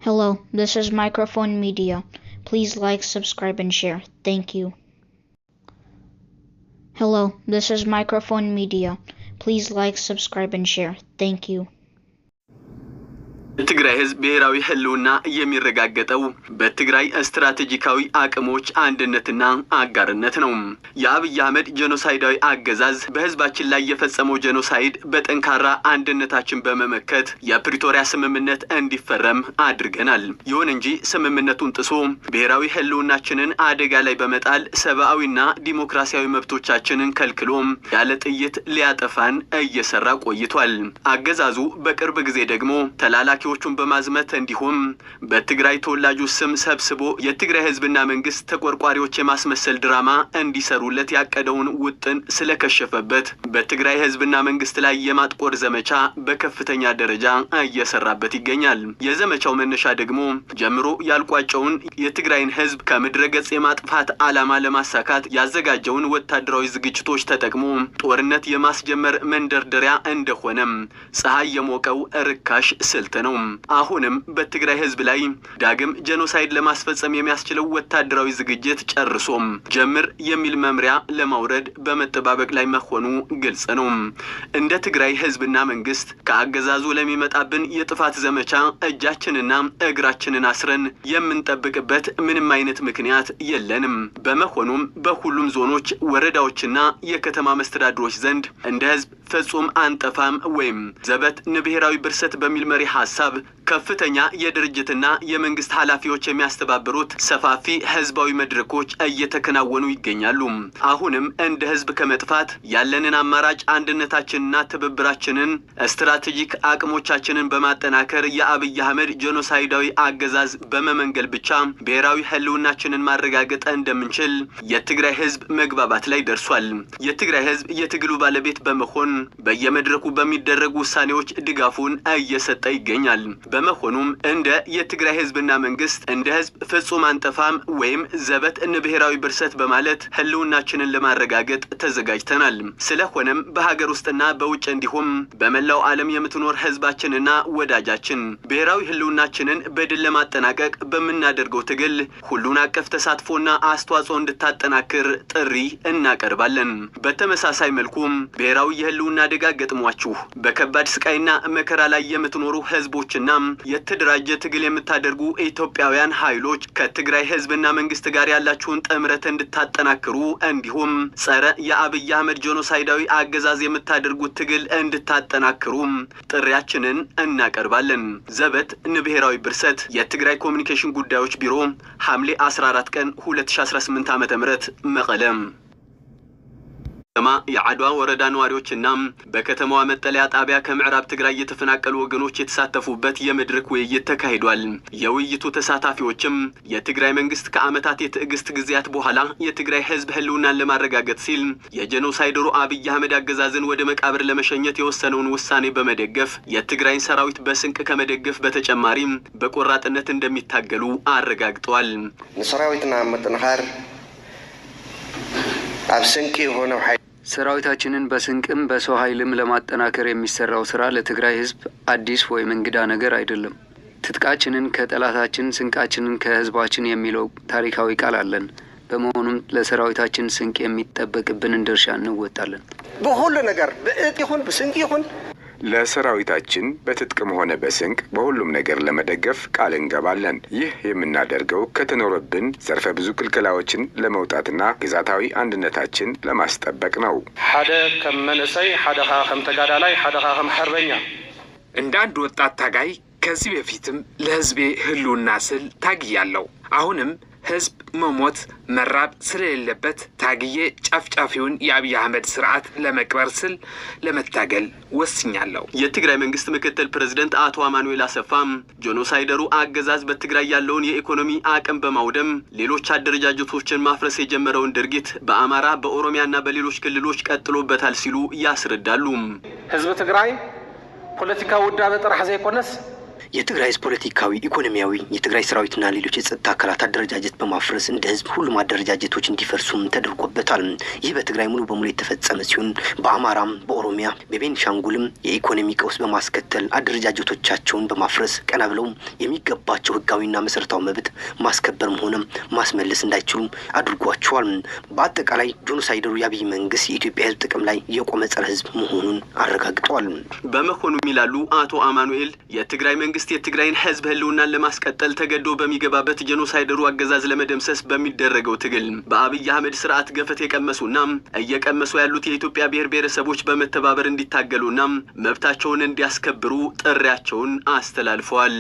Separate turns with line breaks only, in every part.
Hello, this is Microphone Media. Please like, subscribe, and share. Thank you. Hello, this is Microphone Media. Please like, subscribe, and share. Thank you.
ትግራይ ህዝብ ብሔራዊ ህልውና የሚረጋገጠው በትግራይ ስትራቴጂካዊ አቅሞች አንድነትና አጋርነት ነው። የአብይ አህመድ ጄኖሳይዳዊ አገዛዝ በህዝባችን ላይ የፈጸመው ጄኖሳይድ በጠንካራ አንድነታችን በመመከት የፕሪቶሪያ ስምምነት እንዲፈረም አድርገናል። ይሁን እንጂ ስምምነቱን ጥሶ ብሔራዊ ህልውናችንን አደጋ ላይ በመጣል ሰብአዊና ዲሞክራሲያዊ መብቶቻችንን ከልክሎ ያለ ጥይት ሊያጠፋን እየሰራ ቆይቷል። አገዛዙ በቅርብ ጊዜ ደግሞ ተላላኪዎቹን በማዝመት እንዲሁም በትግራይ ተወላጆች ስም ሰብስቦ የትግራይ ህዝብና መንግስት ተቆርቋሪዎች የማስመሰል ድራማ እንዲሰሩለት ያቀደውን ውጥን ስለከሸፈበት በትግራይ ህዝብና መንግስት ላይ የማጥቆር ዘመቻ በከፍተኛ ደረጃ እየሰራበት ይገኛል። የዘመቻው መነሻ ደግሞ ጀምሮ ያልቋጨውን የትግራይን ህዝብ ከምድረ ገጽ የማጥፋት ዓላማ ለማሳካት ያዘጋጀውን ወታደራዊ ዝግጅቶች ተጠቅሞ ጦርነት የማስጀመር መንደርደሪያ እንደሆነም ፀሐይ የሞቀው ርካሽ ስልት ነው። አሁንም በትግራይ ህዝብ ላይ ዳግም ጄኖሳይድ ለማስፈጸም የሚያስችለው ወታደራዊ ዝግጅት ጨርሶም ጀምር የሚል መምሪያ ለማውረድ በመጠባበቅ ላይ መሆኑ ግልጽ ነው። እንደ ትግራይ ህዝብና መንግስት ከአገዛዙ ለሚመጣብን የጥፋት ዘመቻ እጃችንና እግራችንን አስረን የምንጠብቅበት ምንም አይነት ምክንያት የለንም። በመሆኑም በሁሉም ዞኖች፣ ወረዳዎችና የከተማ መስተዳድሮች ዘንድ እንደ ህዝብ ፍጹም አንጠፋም ወይም ዘበት ንብሔራዊ ብርሰት በሚል መሪ ሐሳብ ከፍተኛ የድርጅትና የመንግስት ኃላፊዎች የሚያስተባብሩት ሰፋፊ ህዝባዊ መድረኮች እየተከናወኑ ይገኛሉ። አሁንም እንደ ህዝብ ከመጥፋት ያለንን አማራጭ አንድነታችንና ትብብራችንን ስትራቴጂክ አቅሞቻችንን በማጠናከር የአብይ አህመድ ጄኖሳይዳዊ አገዛዝ በመመንገል ብቻ ብሔራዊ ህልውናችንን ማረጋገጥ እንደምንችል የትግራይ ህዝብ መግባባት ላይ ደርሷል። የትግራይ ህዝብ የትግሉ ባለቤት በመሆን በየመድረኩ በሚደረጉ ውሳኔዎች ድጋፉን እየሰጠ ይገኛል። በመሆኑም እንደ የትግራይ ህዝብና መንግስት እንደ ህዝብ ፍጹም አንጠፋም ወይም ዘበት ንብሔራዊ ብርሰት በማለት ህልውናችንን ለማረጋገጥ ተዘጋጅተናል። ስለሆነም በሀገር ውስጥና በውጭ እንዲሁም በመላው ዓለም የምትኖር ህዝባችንና ወዳጃችን ብሔራዊ ህልውናችንን በድል ለማጠናቀቅ በምናደርገው ትግል ሁሉን አቀፍ ተሳትፎና አስተዋጽኦ እንድታጠናክር ጥሪ እናቀርባለን። በተመሳሳይ መልኩም ብሔራዊ የህልውና አደጋ ገጥሟችሁ በከባድ ስቃይና መከራ ላይ የምትኖሩ ህዝቦችና የተደራጀ ትግል የምታደርጉ ኢትዮጵያውያን ኃይሎች ከትግራይ ህዝብና መንግስት ጋር ያላችሁን ጥምረት እንድታጠናክሩ እንዲሁም ጸረ የአብይ አህመድ ጄኖሳይዳዊ አገዛዝ የምታደርጉት ትግል እንድታጠናክሩ ጥሪያችንን እናቀርባለን። ዘበት ንብሔራዊ ብርሰት የትግራይ ኮሙኒኬሽን ጉዳዮች ቢሮ ሐምሌ 14 ቀን 2018 ዓ.ም መቀለም። የዓድዋ ወረዳ ነዋሪዎችና በከተማዋ መጠለያ ጣቢያ ከምዕራብ ትግራይ የተፈናቀሉ ወገኖች የተሳተፉበት የመድረክ ውይይት ተካሂዷል። የውይይቱ ተሳታፊዎችም የትግራይ መንግስት ከዓመታት የትዕግስት ጊዜያት በኋላ የትግራይ ህዝብ ህልውናን ለማረጋገጥ ሲል የጄኖሳይደሩ አብይ አህመድ አገዛዝን ወደ መቃብር ለመሸኘት የወሰነውን ውሳኔ በመደገፍ የትግራይን ሰራዊት በስንቅ ከመደገፍ በተጨማሪ በቆራጥነት እንደሚታገሉ አረጋግጠዋል።
ሰራዊትና መጠናኸር አብስንቂ ሆነው
ሰራዊታችንን በስንቅም በሰው ኃይልም ለማጠናከር የሚሰራው ስራ ለትግራይ ህዝብ አዲስ ወይም እንግዳ ነገር አይደለም። ትጥቃችንን ከጠላታችን ስንቃችንን ከህዝባችን የሚለው ታሪካዊ ቃል አለን። በመሆኑም ለሰራዊታችን ስንቅ የሚጠበቅብንን ድርሻ እንወጣለን።
በሁሉ ነገር በእጥ ይሁን በስንቅ ይሁን
ለሰራዊታችን በትጥቅም ሆነ በስንቅ በሁሉም ነገር ለመደገፍ ቃል እንገባለን። ይህ የምናደርገው ከተኖረብን ዘርፈ ብዙ ክልከላዎችን ለመውጣትና ግዛታዊ አንድነታችን ለማስጠበቅ ነው።
ሓደ ከም መንእሰይ ሓደኻ ከም ተጋዳላይ ሓደኻ ከም ሕርበኛ
እንደ አንድ ወጣት ታጋይ ከዚህ በፊትም ለህዝቤ ህልውና ስል ታግያለሁ። አሁንም ህዝብ መሞት መራብ ስለሌለበት ታግዬ ጫፍጫፊውን የአብይ አህመድ ስርዓት ለመቅበር ስል ለመታገል ወስኛለሁ።
የትግራይ መንግስት ምክትል ፕሬዝዳንት አቶ አማኑኤል አሰፋም ጄኖሳይደሩ አገዛዝ በትግራይ ያለውን የኢኮኖሚ አቅም በማውደም ሌሎች አደረጃጀቶችን ማፍረስ የጀመረውን ድርጊት በአማራ በኦሮሚያና በሌሎች ክልሎች ቀጥሎበታል ሲሉ ያስረዳሉ።
ህዝብ ትግራይ ፖለቲካ ውዳበ ጥራሕ ዘይኮነስ
የትግራይ ህዝብ ፖለቲካዊ፣ ኢኮኖሚያዊ፣ የትግራይ ሰራዊትና ሌሎች የጸጥታ አካላት አደረጃጀት በማፍረስ እንደ ህዝብ ሁሉም አደረጃጀቶች እንዲፈርሱም ተደርጎበታል። ይህ በትግራይ ሙሉ በሙሉ የተፈጸመ ሲሆን በአማራም፣ በኦሮሚያ፣ በቤኒሻንጉልም የኢኮኖሚ ቀውስ በማስከተል አደረጃጀቶቻቸውን በማፍረስ ቀና ብለው የሚገባቸው ህጋዊና መሰረታዊ መብት ማስከበርም ሆነ ማስመለስ እንዳይችሉ አድርጓቸዋል። በአጠቃላይ ጄኖሳይደሩ የአብይ መንግስት የኢትዮጵያ ህዝብ ጥቅም ላይ የቆመ ጸረ ህዝብ መሆኑን አረጋግጧል።
በመሆኑም ይላሉ አቶ አማኑኤል የትግራይ መንግስት የትግራይን ህዝብ ህልውናን ለማስቀጠል ተገዶ በሚገባበት ጄኖሳይደሩ አገዛዝ ለመደምሰስ በሚደረገው ትግል በአብይ አህመድ ስርዓት ገፈት የቀመሱና እየቀመሱ ያሉት የኢትዮጵያ ብሔር ብሔረሰቦች በመተባበር እንዲታገሉና መብታቸውን እንዲያስከብሩ ጥሪያቸውን አስተላልፈዋል።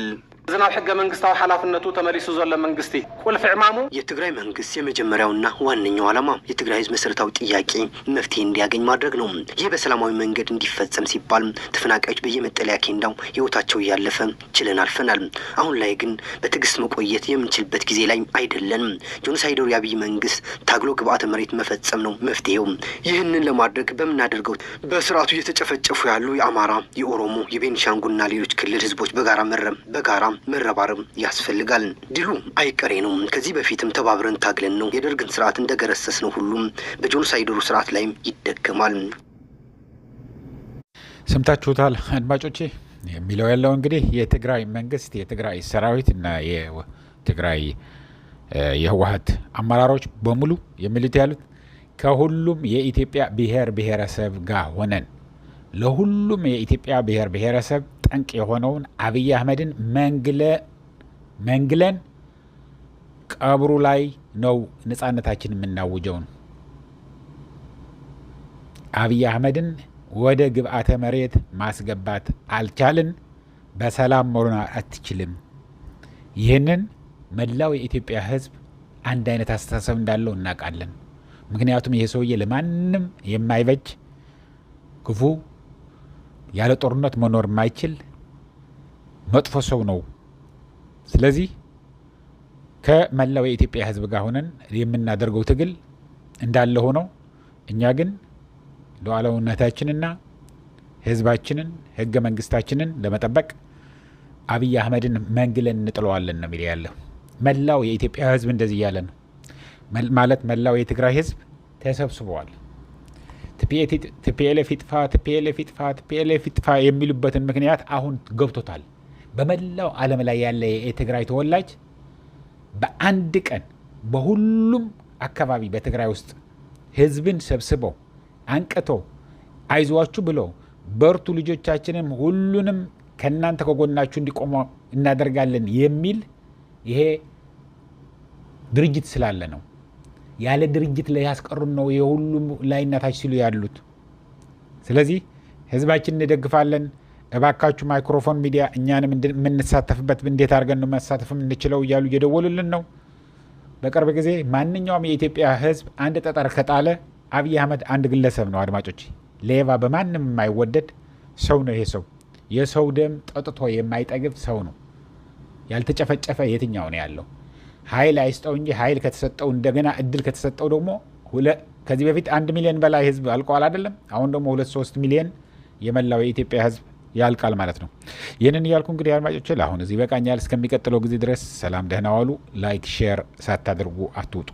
ዝናብ ሕገ መንግስታዊ ኃላፊነቱ ተመሊሱ ዘሎ መንግስቲ ቁልፍ ዕማሙ
የትግራይ መንግስት የመጀመሪያውና ዋነኛው ዓላማ የትግራይ ህዝብ መሰረታዊ ጥያቄ መፍትሄ እንዲያገኝ ማድረግ ነው። ይህ በሰላማዊ መንገድ እንዲፈጸም ሲባል ተፈናቃዮች በየመጠለያ ኬንዳው ህይወታቸው እያለፈ ችለን አልፈናል። አሁን ላይ ግን በትዕግስት መቆየት የምንችልበት ጊዜ ላይ አይደለንም። ጄኖሳይደሩ የአብይ መንግስት ታግሎ ግብአተ መሬት መፈጸም ነው መፍትሄው። ይህንን ለማድረግ በምናደርገው በስርዓቱ እየተጨፈጨፉ ያሉ የአማራ፣ የኦሮሞ፣ የቤኒሻንጉልና ሌሎች ክልል ህዝቦች በጋራ መረባረብ ያስፈልጋል። ድሉ አይቀሬ ነው። ከዚህ በፊትም ተባብረን ታግለን ነው የደርግን ስርዓት እንደገረሰስ ነው ሁሉም በጄኖሳይደሩ ስርዓት ላይም ይደገማል።
ሰምታችሁታል አድማጮቼ። የሚለው ያለው እንግዲህ የትግራይ መንግስት፣ የትግራይ ሰራዊት እና የትግራይ የህወሓት አመራሮች በሙሉ የሚሉት ያሉት ከሁሉም የኢትዮጵያ ብሔር ብሔረሰብ ጋር ሆነን ለሁሉም የኢትዮጵያ ብሔር ብሔረሰብ ጠንቅ የሆነውን አብይ አህመድን መንግለን ቀብሩ ላይ ነው ነጻነታችን የምናውጀው። አብይ አህመድን ወደ ግብአተ መሬት ማስገባት አልቻልን፣ በሰላም መሆን አትችልም። ይህንን መላው የኢትዮጵያ ህዝብ አንድ አይነት አስተሳሰብ እንዳለው እናውቃለን። ምክንያቱም ይሄ ሰውዬ ለማንም የማይበጅ ክፉ፣ ያለ ጦርነት መኖር የማይችል መጥፎ ሰው ነው። ስለዚህ ከመላው የኢትዮጵያ ህዝብ ጋር ሆነን የምናደርገው ትግል እንዳለ ሆኖ እኛ ግን ሉዓላዊነታችንና ህዝባችንን ህገ መንግስታችንን ለመጠበቅ አብይ አህመድን መንግለን እንጥለዋለን ነው የሚል ያለው። መላው የኢትዮጵያ ህዝብ እንደዚህ እያለ ነው ማለት መላው የትግራይ ህዝብ ተሰብስበዋል። ቲፒኤልኤፍ ይጥፋ የሚሉበትን ምክንያት አሁን ገብቶታል። በመላው ዓለም ላይ ያለ የትግራይ ተወላጅ በአንድ ቀን በሁሉም አካባቢ በትግራይ ውስጥ ህዝብን ሰብስበው አንቅቶ አይዟችሁ ብሎ በርቱ ልጆቻችንም ሁሉንም ከናንተ ከጎናችሁ እንዲቆሙ እናደርጋለን የሚል ይሄ ድርጅት ስላለ ነው። ያለ ድርጅት ላይ ያስቀሩን ነው የሁሉም ላይናታች ሲሉ ያሉት። ስለዚህ ህዝባችንን እንደግፋለን። እባካችሁ ማይክሮፎን ሚዲያ እኛንም የምንሳተፍበት እንዴት አድርገን ነው መሳተፍ የምንችለው እያሉ እየደወሉልን ነው። በቅርብ ጊዜ ማንኛውም የኢትዮጵያ ህዝብ አንድ ጠጠር ከጣለ አብይ አህመድ አንድ ግለሰብ ነው አድማጮች። ሌባ በማንም የማይወደድ ሰው ነው። ይሄ ሰው የሰው ደም ጠጥቶ የማይጠግብ ሰው ነው። ያልተጨፈጨፈ የትኛው ነው ያለው? ኃይል አይስጠው እንጂ ኃይል ከተሰጠው እንደገና እድል ከተሰጠው ደግሞ ከዚህ በፊት 1 ሚሊዮን በላይ ህዝብ አልቋል አይደለም? አሁን ደግሞ 2-3 ሚሊዮን የመላው የኢትዮጵያ ህዝብ ያልቃል ማለት ነው። ይህንን እያልኩ እንግዲህ አድማጮች አሁን እዚህ በቃኛል። እስከሚቀጥለው ጊዜ ድረስ ሰላም፣ ደህና ዋሉ። ላይክ ሼር ሳታደርጉ አትውጡ።